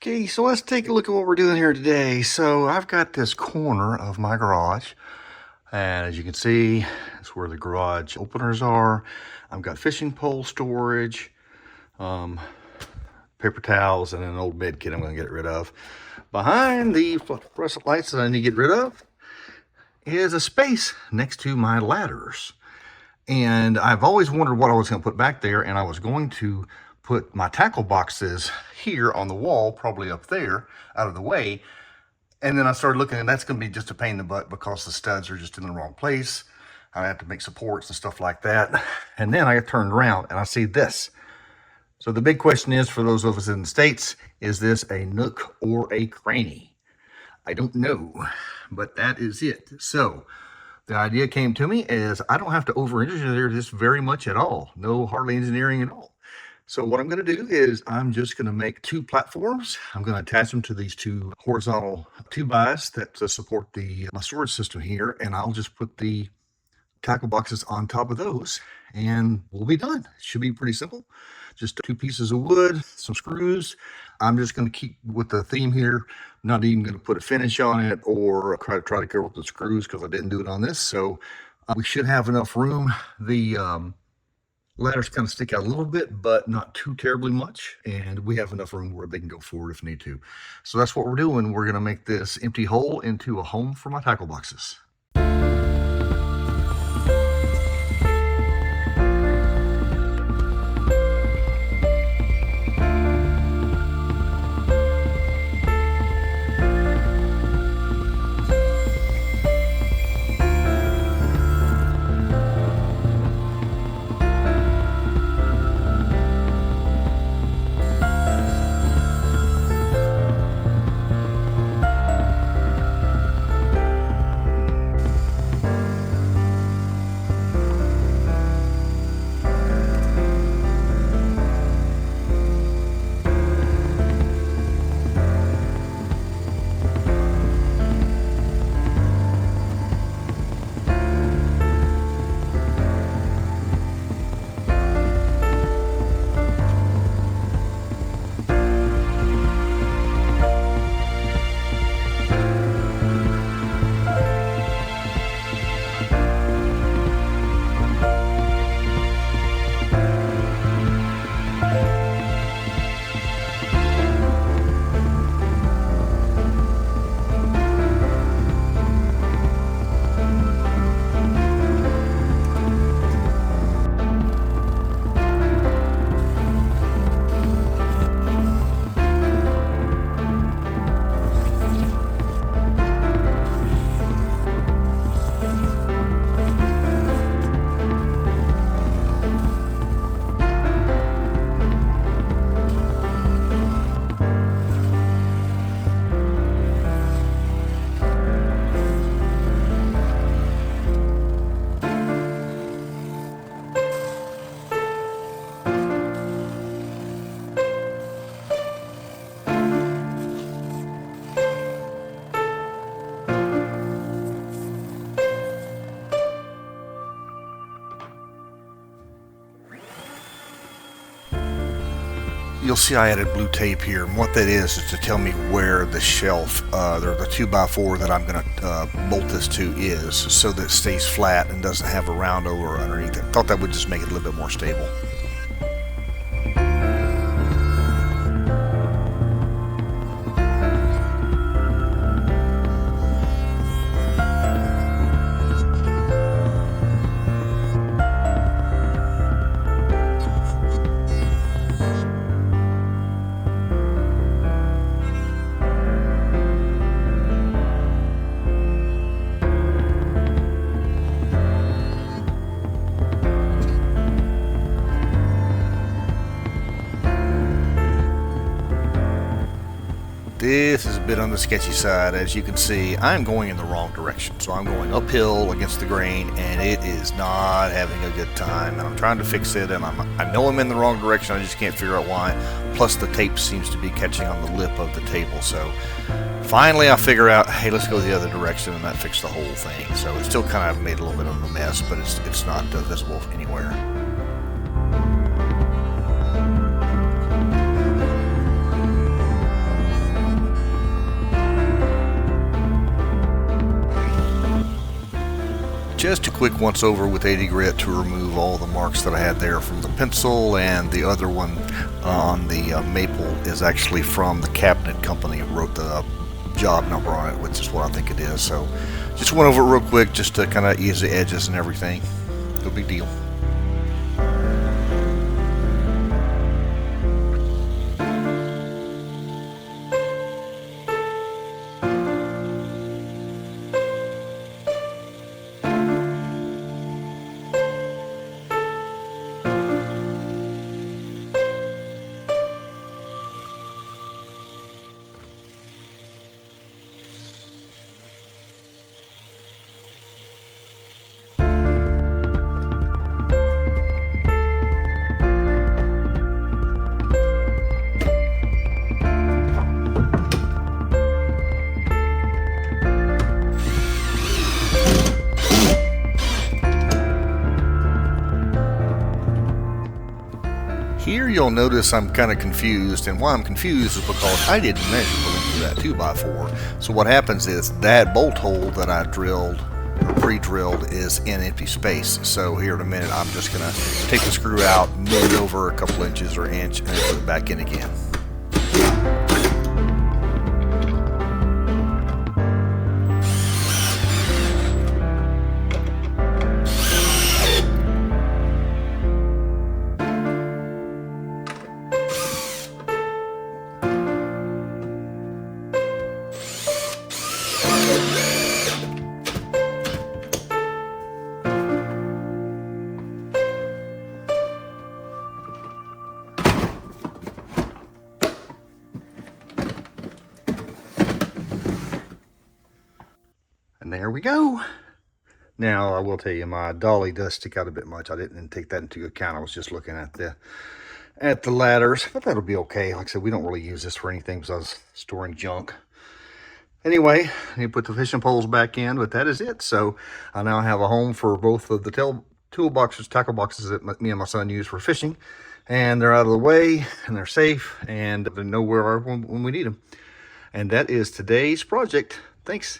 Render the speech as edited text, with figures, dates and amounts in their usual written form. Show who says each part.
Speaker 1: Okay, so let's take a look at what we're doing here today. So I've got this corner of my garage, and as you can see, it's where the garage openers are. I've got fishing pole storage, paper towels, and an old bed kit I'm going to get rid of. Behind the fluorescent lights that I need to get rid of is a space next to my ladders. And I've always wondered what I was going to put back there, and I was going to put my tackle boxes here on the wall, probably up there, out of the way. And then I started looking, and that's going to be just a pain in the butt because the studs are just in the wrong place. I have to make supports and stuff like that. And then I turned around and I see this. So the big question is, for those of us in the States, is this a nook or a cranny? I don't know, but that is it. So the idea came to me is I don't have to over-engineer this very much at all. No hardly engineering at all. So what I'm going to do is I'm just going to make two platforms. I'm going to attach them to these two horizontal 2x that support my storage system here, and I'll just put the tackle boxes on top of those, and we'll be done. It should be pretty simple. Just two pieces of wood, some screws. I'm just going to keep with the theme here. I'm not even going to put a finish on it or try to cover up the screws because I didn't do it on this. So we should have enough room. The ladders kind of stick out a little bit, but not too terribly much. And we have enough room where they can go forward if need to. So that's what we're doing. We're going to make this empty hole into a home for my tackle boxes. You'll see I added blue tape here, and what that is to tell me where the shelf, the 2x4 that I'm going to bolt this to is, so that it stays flat and doesn't have a round over underneath it. Thought that would just make it a little bit more stable. This is a bit on the sketchy side. As you can see, I'm going in the wrong direction. So I'm going uphill against the grain, and it is not having a good time. And I'm trying to fix it, and I know I'm in the wrong direction. I just can't figure out why. Plus the tape seems to be catching on the lip of the table. So finally I figure out, hey, let's go the other direction, and that fixed the whole thing. So it still kind of made a little bit of a mess, but it's not visible anywhere. just a quick once over with 80 grit to remove all the marks that I had there from the pencil, and the other one on the maple is actually from the cabinet company who wrote the job number on it, which is what I think it is. So just went over it real quick just to kind of ease the edges and everything. No big deal. Here you'll notice I'm kind of confused, and why I'm confused is because I didn't measure the length of that 2x4. So what happens is that bolt hole that I drilled or pre-drilled is in empty space. So here in a minute I'm just going to take the screw out, move it over a couple inches or inch, and then put it back in again. And there we go. Now I will tell you, my dolly does stick out a bit much. I didn't take that into account. I was just looking at the ladders, but that'll be okay. Like I said, we don't really use this for anything besides storing junk. Anyway, you put the fishing poles back in, but that is it. So I now have a home for both of the toolboxes, tackle boxes that me and my son use for fishing, and they're out of the way and they're safe and they know where we are when we need them. And that is today's project. Thanks.